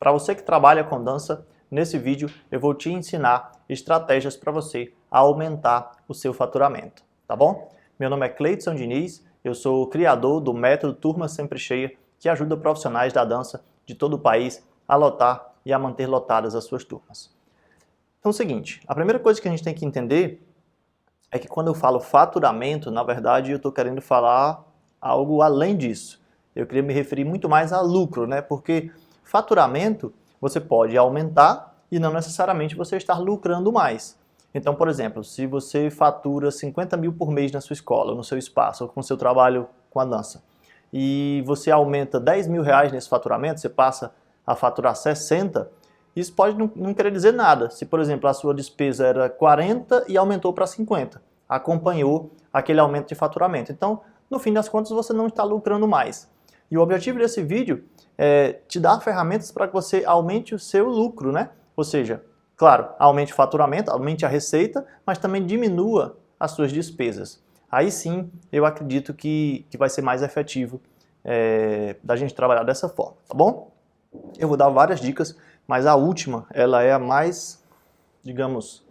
Para você que trabalha com dança, nesse vídeo eu vou te ensinar estratégias para você aumentar o seu faturamento, tá bom? Meu nome é Cleidson Diniz, eu sou o criador do método Turma Sempre Cheia, que ajuda profissionais da dança de todo o país a lotar e a manter lotadas as suas turmas. Então é o seguinte, a primeira coisa que a gente tem que entender é que quando eu falo faturamento, na verdade eu estou querendo falar algo além disso. Eu queria me referir muito mais a lucro, né? Porque faturamento você pode aumentar e não necessariamente você estar lucrando mais. Então, por exemplo, se você fatura 50 mil por mês na sua escola, no seu espaço, ou com o seu trabalho com a dança, e você aumenta 10 mil reais nesse faturamento, você passa a faturar 60, isso pode não querer dizer nada. Se, por exemplo, a sua despesa era 40 e aumentou para 50, acompanhou aquele aumento de faturamento. Então, no fim das contas, você não está lucrando mais. E o objetivo desse vídeo é te dar ferramentas para que você aumente o seu lucro, né? Ou seja, claro, aumente o faturamento, aumente a receita, mas também diminua as suas despesas. Aí sim, eu acredito que vai ser mais efetivo da gente trabalhar dessa forma, tá bom? Eu vou dar várias dicas, mas a última, ela é a mais, digamos,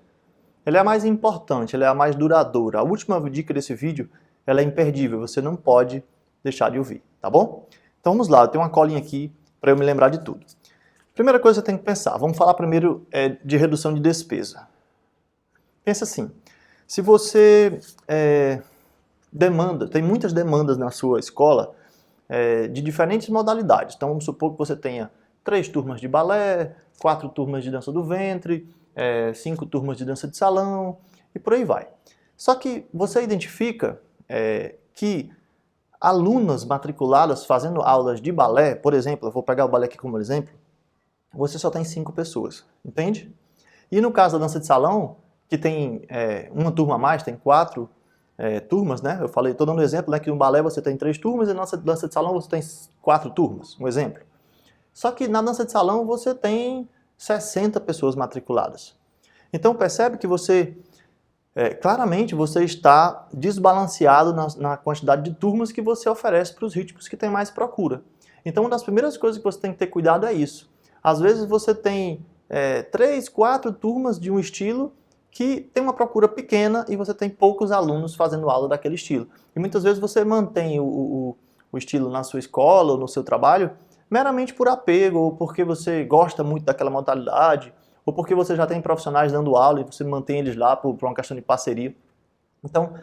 ela é a mais importante, ela é a mais duradoura. A última dica desse vídeo, ela é imperdível, você não pode deixar de ouvir, tá bom? Então vamos lá, eu tenho uma colinha aqui para eu me lembrar de tudo. Primeira coisa que você tem que pensar, vamos falar primeiro de redução de despesa. Pensa assim, se você tem muitas demandas na sua escola de diferentes modalidades. Então vamos supor que você tenha 3 turmas de balé, 4 turmas de dança do ventre, 5 turmas de dança de salão e por aí vai. Só que você identifica que alunas matriculadas fazendo aulas de balé, por exemplo, eu vou pegar o balé aqui como exemplo, você só tem 5 pessoas, entende? E no caso da dança de salão, que tem uma turma a mais, tem 4 turmas, né? Eu falei, estou dando um exemplo, né, que no balé você tem 3 turmas e na dança de salão você tem 4 turmas, um exemplo. Só que na dança de salão você tem 60 pessoas matriculadas. Então percebe que você, claramente você está desbalanceado na quantidade de turmas que você oferece para os ritmos que tem mais procura. Então uma das primeiras coisas que você tem que ter cuidado é isso. Às vezes você tem 3, 4 turmas de um estilo que tem uma procura pequena e você tem poucos alunos fazendo aula daquele estilo. E muitas vezes você mantém o estilo na sua escola ou no seu trabalho meramente por apego, ou porque você gosta muito daquela modalidade, ou porque você já tem profissionais dando aula e você mantém eles lá por uma questão de parceria. Então,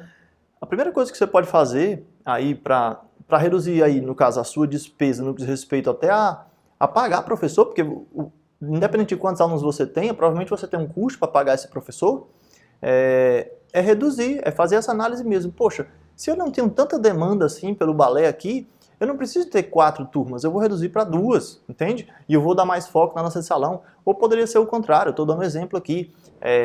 a primeira coisa que você pode fazer aí para reduzir aí, no caso, a sua despesa no que diz respeito até a pagar professor, porque independente de quantos alunos você tenha, provavelmente você tem um custo para pagar esse professor, é reduzir, é fazer essa análise mesmo. Poxa, se eu não tenho tanta demanda assim pelo balé aqui, eu não preciso ter 4 turmas, eu vou reduzir para 2, entende? E eu vou dar mais foco na dança de salão. Ou poderia ser o contrário, eu estou dando um exemplo aqui.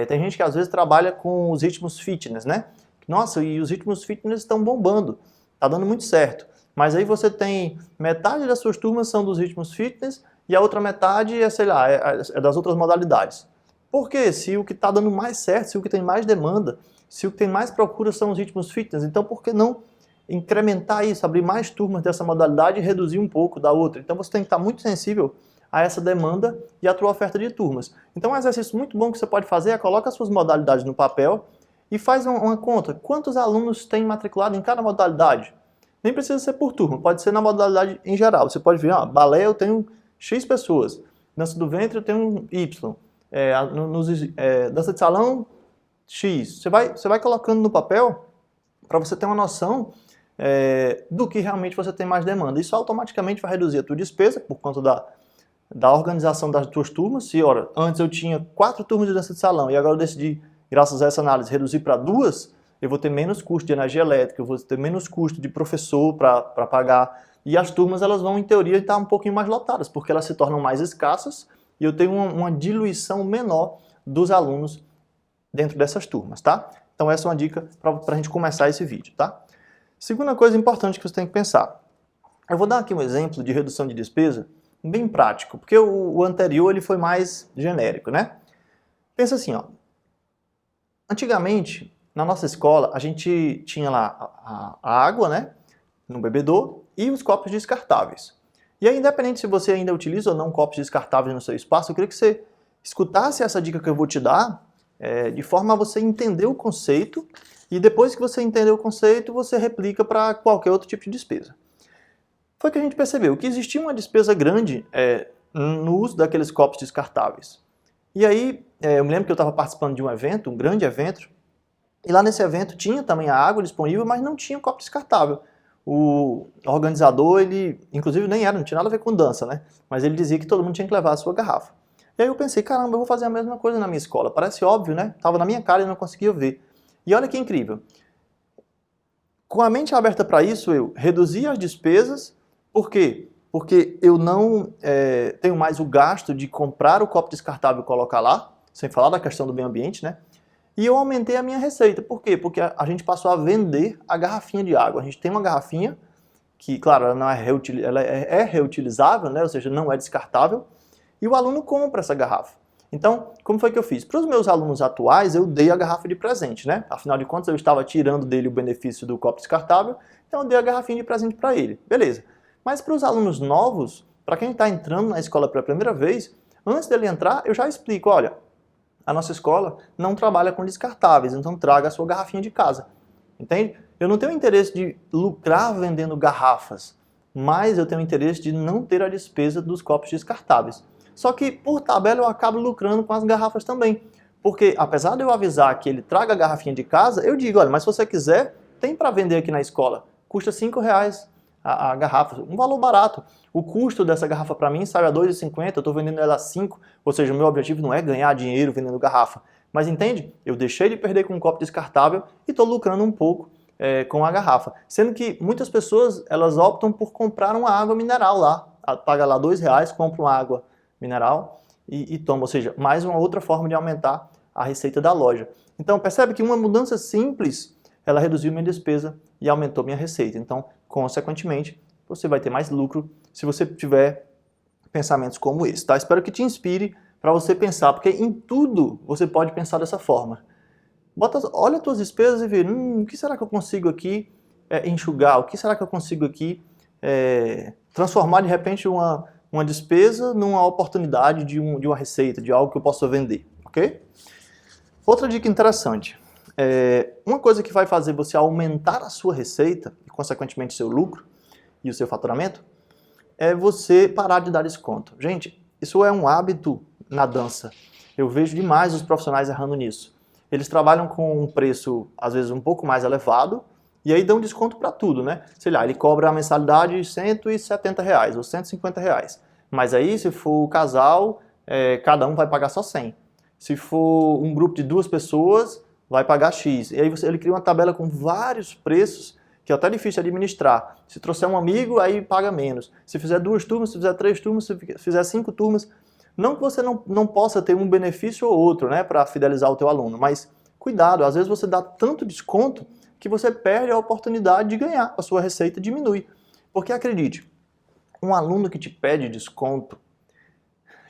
Tem gente que às vezes trabalha com os ritmos fitness, né? Nossa, e os ritmos fitness estão bombando, tá dando muito certo. Mas aí você tem metade das suas turmas são dos ritmos fitness e a outra metade sei lá, é das outras modalidades. Por quê? Se o que está dando mais certo, se o que tem mais demanda, se o que tem mais procura são os ritmos fitness, então por que não incrementar isso, abrir mais turmas dessa modalidade e reduzir um pouco da outra? Então você tem que estar muito sensível a essa demanda e a tua oferta de turmas. Então um exercício muito bom que você pode fazer é coloca as suas modalidades no papel e faz uma conta. Quantos alunos tem matriculado em cada modalidade? Nem precisa ser por turma, pode ser na modalidade em geral. Você pode ver, balé eu tenho X pessoas, dança do ventre eu tenho Y, dança de salão X. Você vai colocando no papel para você ter uma noção do que realmente você tem mais demanda. Isso automaticamente vai reduzir a tua despesa por conta da organização das tuas turmas. Se, ora, antes eu tinha 4 turmas de dança de salão e agora eu decidi, graças a essa análise, reduzir para 2, eu vou ter menos custo de energia elétrica, eu vou ter menos custo de professor para pagar. E as turmas, elas vão, em teoria, estar um pouquinho mais lotadas, porque elas se tornam mais escassas e eu tenho uma diluição menor dos alunos dentro dessas turmas, tá? Então essa é uma dica para a gente começar esse vídeo, tá? Segunda coisa importante que você tem que pensar. Eu vou dar aqui um exemplo de redução de despesa bem prático, porque o anterior ele foi mais genérico, né? Pensa assim, ó. Antigamente, na nossa escola, a gente tinha lá a água, né, no bebedouro, e os copos descartáveis. E aí, independente se você ainda utiliza ou não copos descartáveis no seu espaço, eu queria que você escutasse essa dica que eu vou te dar, de forma a você entender o conceito, e depois que você entender o conceito, você replica para qualquer outro tipo de despesa. Foi que a gente percebeu que existia uma despesa grande no uso daqueles copos descartáveis. E aí, eu me lembro que eu estava participando de um evento, um grande evento, e lá nesse evento tinha também a água disponível, mas não tinha copo descartável. O organizador, ele, inclusive não tinha nada a ver com dança, né? Mas ele dizia que todo mundo tinha que levar a sua garrafa. E aí eu pensei, caramba, eu vou fazer a mesma coisa na minha escola. Parece óbvio, né? Tava na minha cara e não conseguia ver. E olha que incrível. Com a mente aberta para isso, eu reduzi as despesas. Por quê? Porque eu não tenho mais o gasto de comprar o copo descartável e colocar lá, sem falar da questão do meio ambiente, né? E eu aumentei a minha receita. Por quê? Porque a gente passou a vender a garrafinha de água. A gente tem uma garrafinha que, claro, ela não é reutilizável, né? Ou seja, não é descartável. E o aluno compra essa garrafa. Então, como foi que eu fiz? Para os meus alunos atuais, eu dei a garrafa de presente, né? Afinal de contas, eu estava tirando dele o benefício do copo descartável, então eu dei a garrafinha de presente para ele. Beleza. Mas para os alunos novos, para quem está entrando na escola pela primeira vez, antes dele entrar, eu já explico, olha, a nossa escola não trabalha com descartáveis, então traga a sua garrafinha de casa. Entende? Eu não tenho interesse de lucrar vendendo garrafas, mas eu tenho interesse de não ter a despesa dos copos descartáveis. Só que, por tabela, eu acabo lucrando com as garrafas também. Porque, apesar de eu avisar que ele traga a garrafinha de casa, eu digo, olha, mas se você quiser, tem para vender aqui na escola. Custa R$5 a garrafa, um valor barato. O custo dessa garrafa para mim sai a R$2,50, eu estou vendendo ela a R$5, ou seja, o meu objetivo não é ganhar dinheiro vendendo garrafa. Mas entende? Eu deixei de perder com um copo descartável e estou lucrando um pouco com a garrafa. Sendo que muitas pessoas, elas optam por comprar uma água mineral lá. Paga lá R$2, compra uma água mineral e toma. Ou seja, mais uma outra forma de aumentar a receita da loja. Então, percebe que uma mudança simples, ela reduziu minha despesa e aumentou minha receita. Então, consequentemente, você vai ter mais lucro se você tiver pensamentos como esse, tá? Espero que te inspire para você pensar, porque em tudo você pode pensar dessa forma. Olha as tuas despesas e vê, o que será que eu consigo aqui enxugar? O que será que eu consigo aqui transformar de repente uma despesa numa oportunidade de uma receita, de algo que eu possa vender, ok? Outra dica interessante. Uma coisa que vai fazer você aumentar a sua receita e, consequentemente, seu lucro e o seu faturamento é você parar de dar desconto. Gente, isso é um hábito na dança. Eu vejo demais os profissionais errando nisso. Eles trabalham com um preço, às vezes, um pouco mais elevado e aí dão desconto para tudo, né? Sei lá, ele cobra a mensalidade de R$170 ou R$150. Mas aí, se for o casal, cada um vai pagar só 100. Se for um grupo de 2 pessoas, vai pagar X. E aí ele cria uma tabela com vários preços que é até difícil de administrar. Se trouxer um amigo, aí paga menos. Se fizer 2 turmas, se fizer 3 turmas, se fizer 5 turmas. Não que você não possa ter um benefício ou outro, né, para fidelizar o teu aluno, mas cuidado, às vezes você dá tanto desconto que você perde a oportunidade de ganhar, a sua receita diminui. Porque acredite, um aluno que te pede desconto,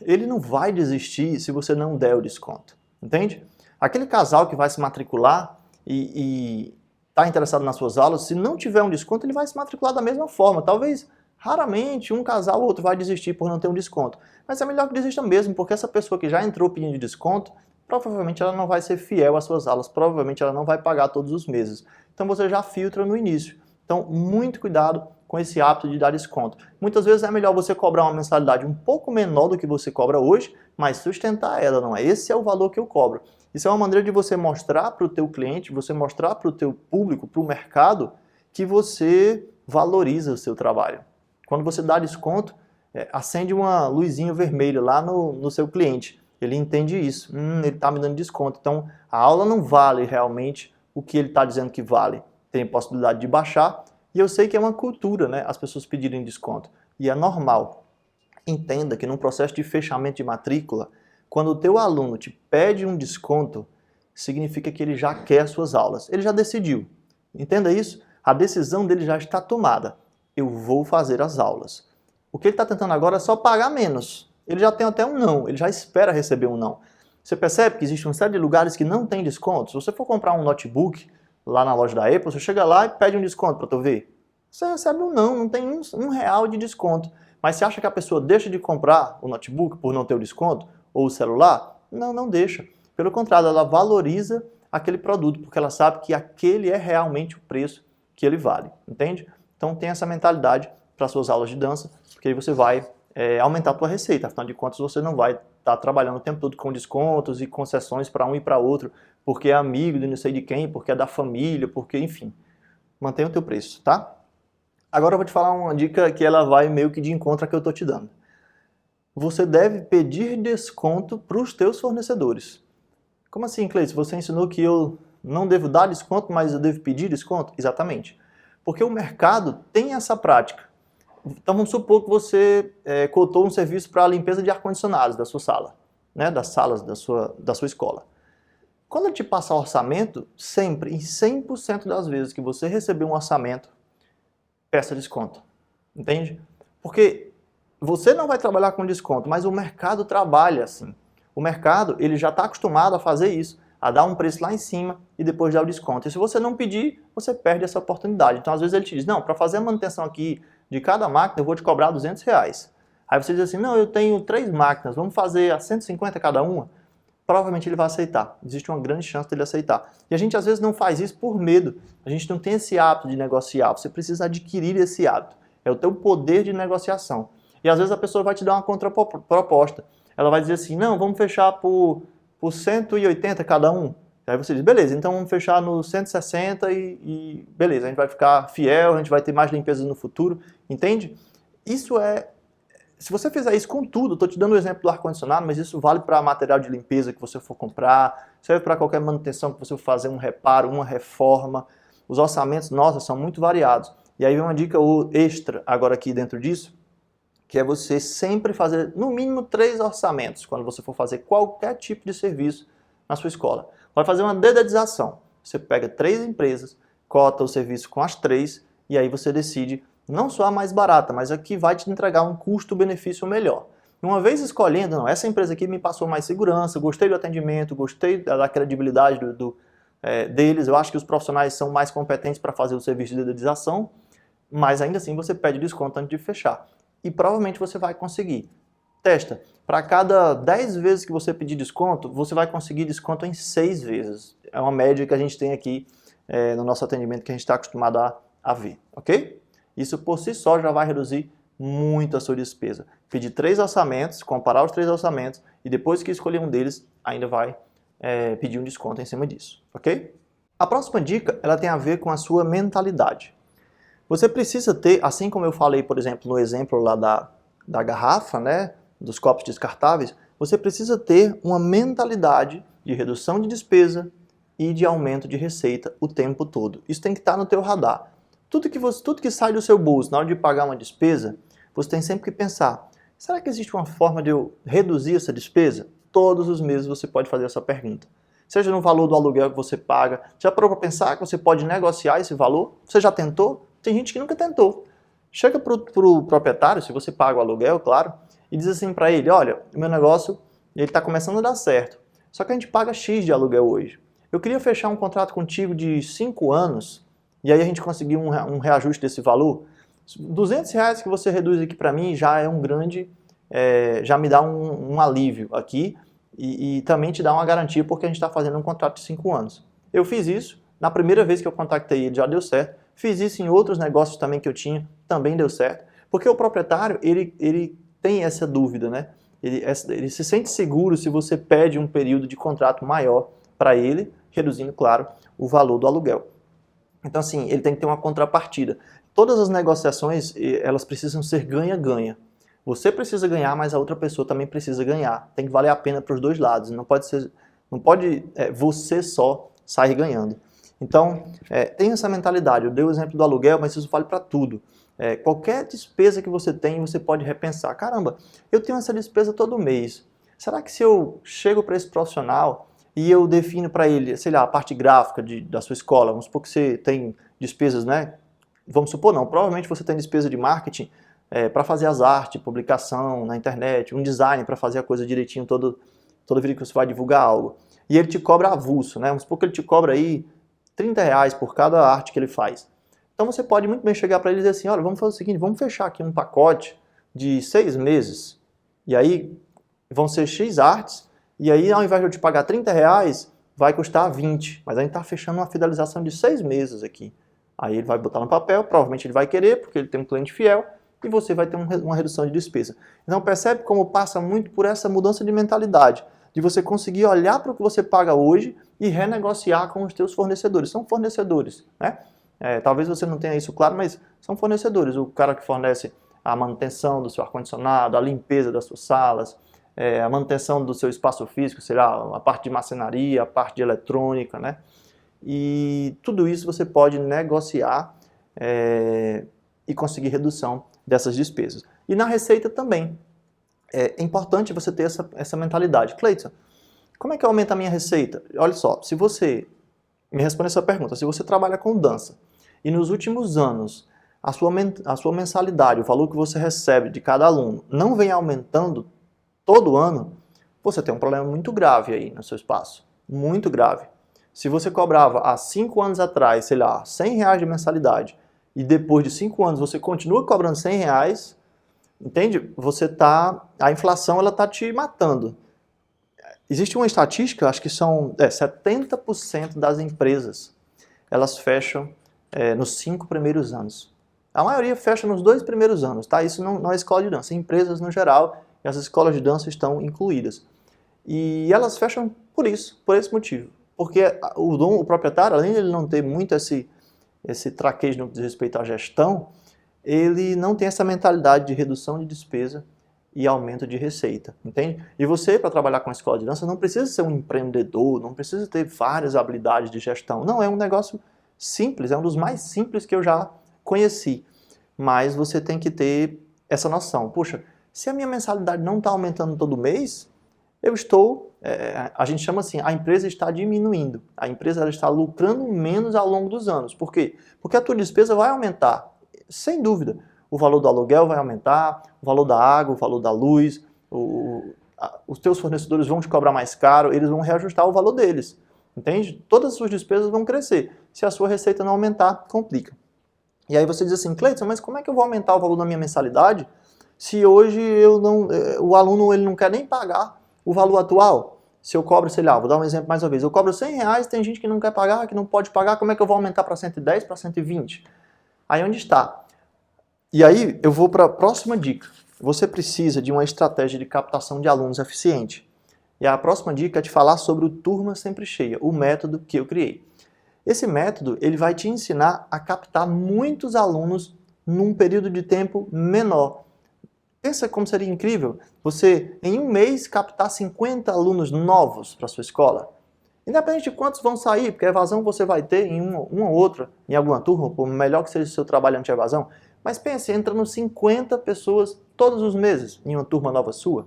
ele não vai desistir se você não der o desconto, entende? Aquele casal que vai se matricular e está interessado nas suas aulas, se não tiver um desconto, ele vai se matricular da mesma forma. Talvez, raramente, um casal ou outro vai desistir por não ter um desconto. Mas é melhor que desista mesmo, porque essa pessoa que já entrou pedindo desconto, provavelmente ela não vai ser fiel às suas aulas, provavelmente ela não vai pagar todos os meses. Então você já filtra no início. Então, muito cuidado com esse hábito de dar desconto. Muitas vezes é melhor você cobrar uma mensalidade um pouco menor do que você cobra hoje, mas sustentar ela, não é? Esse é o valor que eu cobro. Isso é uma maneira de você mostrar para o teu cliente, você mostrar para o teu público, para o mercado, que você valoriza o seu trabalho. Quando você dá desconto, acende uma luzinha vermelha lá no seu cliente. Ele entende isso. Ele está me dando desconto. Então, a aula não vale realmente o que ele está dizendo que vale. Tem possibilidade de baixar. E eu sei que é uma cultura, né? As pessoas pedirem desconto. E é normal. Entenda que num processo de fechamento de matrícula, quando o teu aluno te pede um desconto, significa que ele já quer as suas aulas. Ele já decidiu. Entenda isso? A decisão dele já está tomada. Eu vou fazer as aulas. O que ele está tentando agora é só pagar menos. Ele já tem até um não, ele já espera receber um não. Você percebe que existe uma série de lugares que não tem desconto? Se você for comprar um notebook lá na loja da Apple, você chega lá e pede um desconto para tu ver. Você recebe um não tem um real de desconto. Mas você acha que a pessoa deixa de comprar o notebook por não ter o desconto? Ou o celular? Não, não deixa. Pelo contrário, ela valoriza aquele produto, porque ela sabe que aquele é realmente o preço que ele vale, entende? Então tem essa mentalidade para suas aulas de dança, porque aí você vai aumentar a tua receita, afinal de contas você não vai estar trabalhando o tempo todo com descontos e concessões para um e para outro, porque é amigo de não sei de quem, porque é da família, porque enfim, mantenha o teu preço, tá? Agora eu vou te falar uma dica que ela vai meio que de encontro a que eu estou te dando. Você deve pedir desconto para os teus fornecedores. Como assim, Cleiton? Você ensinou que eu não devo dar desconto, mas eu devo pedir desconto? Exatamente. Porque o mercado tem essa prática. Então vamos supor que você cotou um serviço para a limpeza de ar-condicionados da sua sala, né, das salas da sua escola. Quando ele te passar orçamento, sempre, em 100% das vezes que você receber um orçamento, peça desconto. Entende? Porque você não vai trabalhar com desconto, mas o mercado trabalha assim. O mercado, ele já está acostumado a fazer isso, a dar um preço lá em cima e depois dar o desconto. E se você não pedir, você perde essa oportunidade. Então, às vezes ele te diz, não, para fazer a manutenção aqui de cada máquina, eu vou te cobrar R$200. Aí você diz assim, não, eu tenho 3 máquinas, vamos fazer a 150 cada uma? Provavelmente ele vai aceitar. Existe uma grande chance dele aceitar. E a gente às vezes não faz isso por medo. A gente não tem esse hábito de negociar. Você precisa adquirir esse hábito. É o teu poder de negociação. E às vezes a pessoa vai te dar uma contraproposta. Ela vai dizer assim, não, vamos fechar por 180 cada um. Aí você diz, beleza, então vamos fechar no 160 e beleza, a gente vai ficar fiel, a gente vai ter mais limpeza no futuro, entende? Isso se você fizer isso com tudo, estou te dando o exemplo do ar-condicionado, mas isso vale para material de limpeza que você for comprar, serve para qualquer manutenção que você for fazer um reparo, uma reforma. Os orçamentos, nossa, são muito variados. E aí vem uma dica extra agora aqui dentro disso, que é você sempre fazer no mínimo 3 orçamentos quando você for fazer qualquer tipo de serviço na sua escola. Vai fazer uma dedetização. Você pega 3 empresas, cota o serviço com as 3 e aí você decide não só a mais barata, mas a que vai te entregar um custo-benefício melhor. Uma vez escolhendo, não, essa empresa aqui me passou mais segurança, gostei do atendimento, gostei da credibilidade deles, eu acho que os profissionais são mais competentes para fazer o serviço de dedetização, mas ainda assim você pede desconto antes de fechar. E provavelmente você vai conseguir. Testa. Para cada 10 vezes que você pedir desconto, você vai conseguir desconto em 6 vezes. É uma média que a gente tem aqui no nosso atendimento que a gente está acostumado a ver, ok? Isso por si só já vai reduzir muito a sua despesa. Pedir 3 orçamentos, comparar os 3 orçamentos e depois que escolher um deles, ainda vai pedir um desconto em cima disso, ok? A próxima dica, ela tem a ver com a sua mentalidade. Você precisa ter, assim como eu falei, por exemplo, no exemplo lá da garrafa, né, dos copos descartáveis, você precisa ter uma mentalidade de redução de despesa e de aumento de receita o tempo todo. Isso tem que estar no teu radar. Tudo que sai do seu bolso na hora de pagar uma despesa, você tem sempre que pensar, será que existe uma forma de eu reduzir essa despesa? Todos os meses você pode fazer essa pergunta. Seja no valor do aluguel que você paga, já parou para pensar que você pode negociar esse valor? Você já tentou? Tem gente que nunca tentou. Chega para o proprietário, se você paga o aluguel, claro, e diz assim para ele, olha, o meu negócio está começando a dar certo, só que a gente paga X de aluguel hoje. Eu queria fechar um contrato contigo de 5 anos, e aí a gente conseguir um reajuste desse valor. R$200 que você reduz aqui para mim já é um grande, já me dá um alívio aqui e também te dá uma garantia porque a gente está fazendo um contrato de 5 anos. Eu fiz isso, na primeira vez que eu contactei ele já deu certo, fiz isso em outros negócios também que eu tinha, também deu certo, porque o proprietário, ele tem essa dúvida, né? Ele se sente seguro se você pede um período de contrato maior para ele, reduzindo, claro, o valor do aluguel. Então, assim, ele tem que ter uma contrapartida. Todas as negociações, elas precisam ser ganha-ganha. Você precisa ganhar, mas a outra pessoa também precisa ganhar. Tem que valer a pena para os dois lados. Não pode você só sair ganhando. Então, tenha essa mentalidade. Eu dei o exemplo do aluguel, mas isso vale para tudo. Qualquer despesa que você tem, você pode repensar. Caramba, eu tenho essa despesa todo mês. Será que se eu chego para esse profissional e eu defino para ele, sei lá, a parte gráfica da sua escola, vamos supor que você tem despesas, né? Vamos supor não, provavelmente você tem despesa de marketing para fazer as artes, publicação na internet, um design para fazer a coisa direitinho toda vez que você vai divulgar algo. E ele te cobra avulso, né? Vamos supor que ele te cobra aí R$30 por cada arte que ele faz. Então você pode muito bem chegar para ele e dizer assim, olha, vamos fazer o seguinte, vamos fechar aqui um pacote de 6 meses, e aí vão ser X artes, e aí ao invés de eu te pagar R$ 30, vai custar 20, mas a gente está fechando uma fidelização de 6 meses aqui. Aí ele vai botar no papel, provavelmente ele vai querer, porque ele tem um cliente fiel, e você vai ter uma redução de despesa. Então percebe como passa muito por essa mudança de mentalidade, de você conseguir olhar para o que você paga hoje e renegociar com os teus fornecedores. São fornecedores, né? Talvez você não tenha isso claro, mas são fornecedores. O cara que fornece a manutenção do seu ar-condicionado, a limpeza das suas salas, a manutenção do seu espaço físico, sei lá, a parte de marcenaria, a parte de eletrônica, né? E tudo isso você pode negociar e conseguir redução dessas despesas. E na receita também. É importante você ter essa mentalidade. Cleiton, como é que eu aumento a minha receita? Olha só, se você me responde essa pergunta, se você trabalha com dança e nos últimos anos a sua mensalidade, o valor que você recebe de cada aluno, não vem aumentando todo ano, você tem um problema muito grave aí no seu espaço. Muito grave. Se você cobrava há 5 anos atrás, sei lá, R$100 de mensalidade, e depois de 5 anos você continua cobrando R$100, entende? A inflação ela está te matando. Existe uma estatística, acho que são 70% das empresas, elas fecham nos 5 primeiros anos. A maioria fecha nos 2 primeiros anos, tá? Isso não é escola de dança, empresas no geral, e as escolas de dança estão incluídas. E elas fecham por isso, por esse motivo. Porque o proprietário, além de ele não ter muito esse traquejo no que diz respeito à gestão, ele não tem essa mentalidade de redução de despesa e aumento de receita, entende? E você, para trabalhar com a escola de dança, não precisa ser um empreendedor, não precisa ter várias habilidades de gestão. Não, é um negócio simples, é um dos mais simples que eu já conheci. Mas você tem que ter essa noção. Puxa, se a minha mensalidade não está aumentando todo mês, eu estou, a gente chama assim, a empresa está diminuindo. A empresa ela está lucrando menos ao longo dos anos. Por quê? Porque a tua despesa vai aumentar, sem dúvida. O valor do aluguel vai aumentar, o valor da água, o valor da luz, os teus fornecedores vão te cobrar mais caro, eles vão reajustar o valor deles. Entende? Todas as suas despesas vão crescer. Se a sua receita não aumentar, complica. E aí você diz assim, Cleiton, mas como é que eu vou aumentar o valor da minha mensalidade se hoje o aluno ele não quer nem pagar o valor atual? Se eu cobro, sei lá, vou dar um exemplo mais uma vez, eu cobro R$100, tem gente que não quer pagar, que não pode pagar, como é que eu vou aumentar para 110, para 120? Aí onde está? E aí eu vou para a próxima dica. Você precisa de uma estratégia de captação de alunos eficiente. E a próxima dica é te falar sobre o Turma Sempre Cheia, o método que eu criei. Esse método ele vai te ensinar a captar muitos alunos num período de tempo menor. Pensa como seria incrível você, em um mês, captar 50 alunos novos para a sua escola. Independente de quantos vão sair, porque a evasão você vai ter em uma ou outra, em alguma turma, por melhor que seja o seu trabalho anti-evasão. Mas pense, entrando 50 pessoas todos os meses em uma turma nova sua.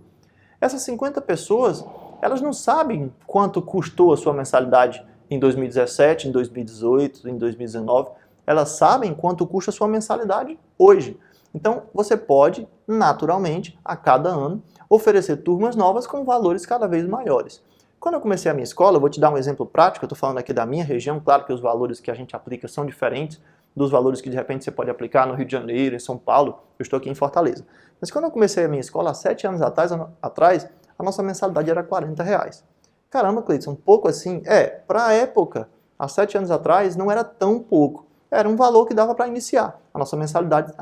Essas 50 pessoas, elas não sabem quanto custou a sua mensalidade em 2017, em 2018, em 2019. Elas sabem quanto custa a sua mensalidade hoje. Então, você pode, naturalmente, a cada ano, oferecer turmas novas com valores cada vez maiores. Quando eu comecei a minha escola, eu vou te dar um exemplo prático, eu estou falando aqui da minha região, claro que os valores que a gente aplica são diferentes dos valores que de repente você pode aplicar no Rio de Janeiro, em São Paulo, eu estou aqui em Fortaleza. Mas quando eu comecei a minha escola, há 7 anos atrás, a nossa mensalidade era R$40. Caramba, Cleiton, um pouco assim? Para a época, há 7 anos atrás, não era tão pouco. Era um valor que dava para iniciar. A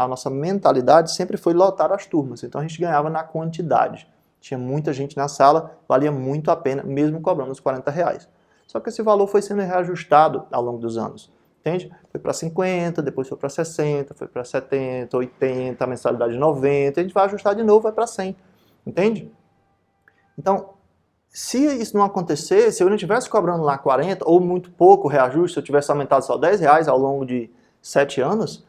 nossa mentalidade sempre foi lotar as turmas, então a gente ganhava na quantidade. Tinha muita gente na sala, valia muito a pena, mesmo cobrando os R$40. Só que esse valor foi sendo reajustado ao longo dos anos. Entende? Foi para 50, depois foi para 60, foi para 70, 80, a mensalidade 90, a gente vai ajustar de novo, vai para 100. Entende? Então, se isso não acontecer, se eu não estivesse cobrando lá 40, ou muito pouco reajuste, se eu tivesse aumentado só R$10 ao longo de 7 anos,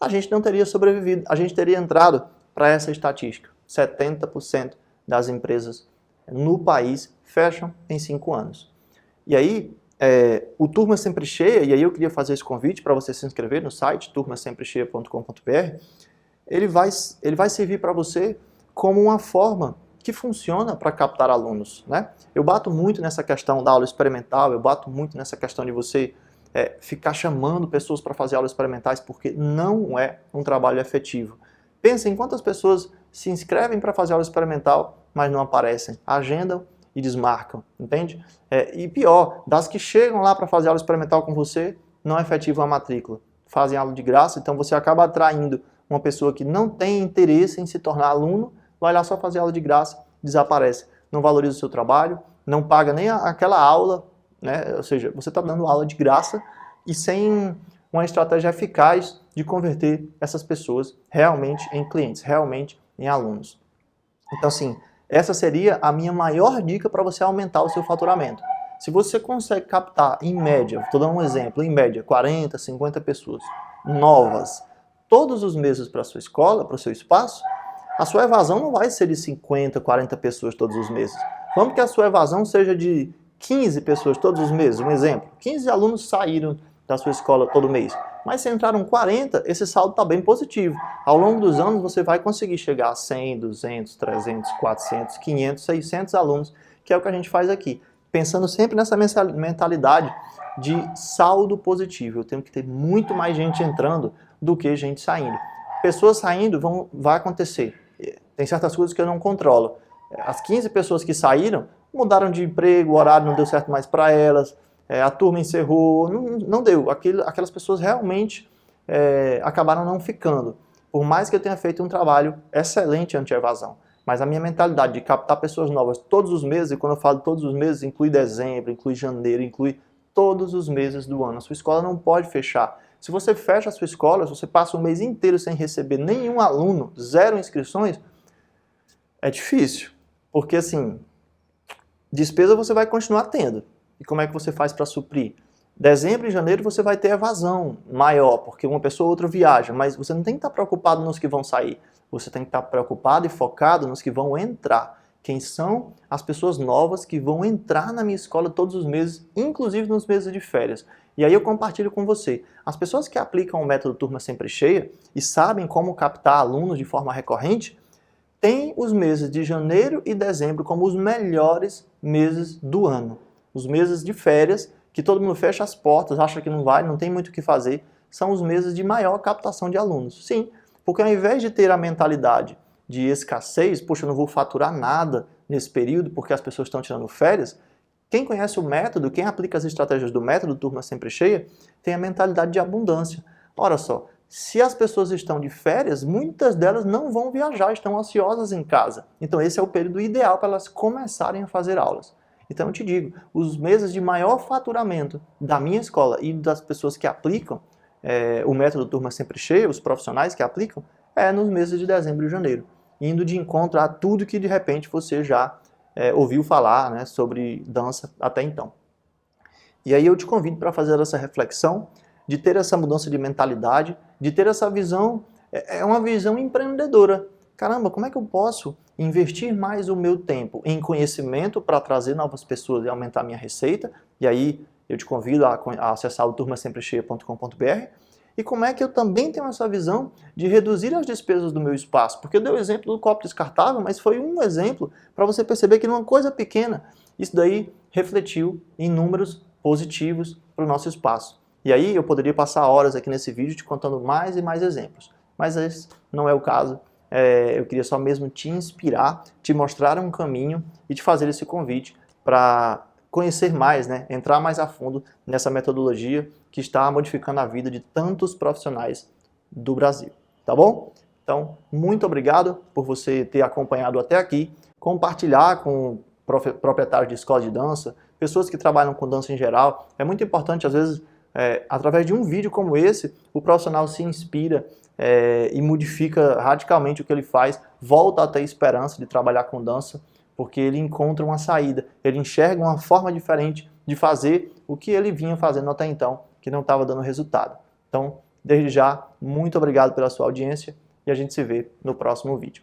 a gente não teria sobrevivido, a gente teria entrado para essa estatística. 70% das empresas no país fecham em 5 anos. E aí, o Turma Sempre Cheia, e aí eu queria fazer esse convite para você se inscrever no site turmasemprecheia.com.br, ele vai servir para você como uma forma que funciona para captar alunos, né? Eu bato muito nessa questão da aula experimental, eu bato muito nessa questão de você ficar chamando pessoas para fazer aulas experimentais, porque não é um trabalho efetivo. Pensa em quantas pessoas se inscrevem para fazer aula experimental, mas não aparecem, agendam e desmarcam, entende? E pior, das que chegam lá para fazer aula experimental com você, não efetivam a matrícula, fazem aula de graça, então você acaba atraindo uma pessoa que não tem interesse em se tornar aluno, vai lá só fazer aula de graça, desaparece, não valoriza o seu trabalho, não paga nem aquela aula, né? Ou seja, você está dando aula de graça e sem uma estratégia eficaz de converter essas pessoas realmente em clientes, realmente em alunos. Então, assim, essa seria a minha maior dica para você aumentar o seu faturamento. Se você consegue captar, em média, estou dando um exemplo, em média, 40, 50 pessoas novas, todos os meses para a sua escola, para o seu espaço, a sua evasão não vai ser de 50, 40 pessoas todos os meses. Vamos que a sua evasão seja de 15 pessoas todos os meses, um exemplo. 15 alunos saíram da sua escola todo mês. Mas se entraram 40, esse saldo está bem positivo. Ao longo dos anos você vai conseguir chegar a 100, 200, 300, 400, 500, 600 alunos, que é o que a gente faz aqui. Pensando sempre nessa mentalidade de saldo positivo. Eu tenho que ter muito mais gente entrando do que gente saindo. Pessoas saindo vai acontecer. Tem certas coisas que eu não controlo. As 15 pessoas que saíram mudaram de emprego, o horário não deu certo mais para elas, a turma encerrou, não deu. Aquelas pessoas realmente acabaram não ficando. Por mais que eu tenha feito um trabalho excelente anti-evasão. Mas a minha mentalidade de captar pessoas novas todos os meses, e quando eu falo todos os meses, inclui dezembro, inclui janeiro, inclui todos os meses do ano. A sua escola não pode fechar. Se você fecha a sua escola, se você passa um mês inteiro sem receber nenhum aluno, 0 inscrições, é difícil. Porque, assim, despesa você vai continuar tendo. E como é que você faz para suprir? Dezembro e janeiro você vai ter evasão maior, porque uma pessoa ou outra viaja, mas você não tem que estar preocupado nos que vão sair. Você tem que estar preocupado e focado nos que vão entrar. Quem são as pessoas novas que vão entrar na minha escola todos os meses, inclusive nos meses de férias. E aí eu compartilho com você. As pessoas que aplicam o método Turma Sempre Cheia e sabem como captar alunos de forma recorrente, têm os meses de janeiro e dezembro como os melhores meses do ano. Os meses de férias, que todo mundo fecha as portas, acha que não vai, não tem muito o que fazer, são os meses de maior captação de alunos. Sim, porque ao invés de ter a mentalidade de escassez, poxa, eu não vou faturar nada nesse período porque as pessoas estão tirando férias, quem conhece o método, quem aplica as estratégias do método Turma Sempre Cheia, tem a mentalidade de abundância. Ora só, se as pessoas estão de férias, muitas delas não vão viajar, estão ansiosas em casa. Então esse é o período ideal para elas começarem a fazer aulas. Então eu te digo, os meses de maior faturamento da minha escola e das pessoas que aplicam o método Turma Sempre Cheia, os profissionais que aplicam, é nos meses de dezembro e janeiro, indo de encontro a tudo que de repente você já ouviu falar, né, sobre dança até então. E aí eu te convido para fazer essa reflexão, de ter essa mudança de mentalidade, de ter essa visão, uma visão empreendedora. Caramba, como é que eu posso investir mais o meu tempo em conhecimento para trazer novas pessoas e aumentar minha receita? E aí eu te convido a acessar o turmassemprecheia.com.br. E como é que eu também tenho essa visão de reduzir as despesas do meu espaço? Porque eu dei o exemplo do copo descartável, mas foi um exemplo para você perceber que numa coisa pequena, isso daí refletiu em números positivos para o nosso espaço. E aí eu poderia passar horas aqui nesse vídeo te contando mais e mais exemplos. Mas esse não é o caso. Eu queria só mesmo te inspirar, te mostrar um caminho e te fazer esse convite para conhecer mais, né? Entrar mais a fundo nessa metodologia que está modificando a vida de tantos profissionais do Brasil. Tá bom? Então, muito obrigado por você ter acompanhado até aqui. Compartilhar com proprietários de escola de dança, pessoas que trabalham com dança em geral. É muito importante, às vezes, através de um vídeo como esse, o profissional se inspira e modifica radicalmente o que ele faz, volta a ter esperança de trabalhar com dança, porque ele encontra uma saída, ele enxerga uma forma diferente de fazer o que ele vinha fazendo até então, que não estava dando resultado. Então, desde já, muito obrigado pela sua audiência e a gente se vê no próximo vídeo.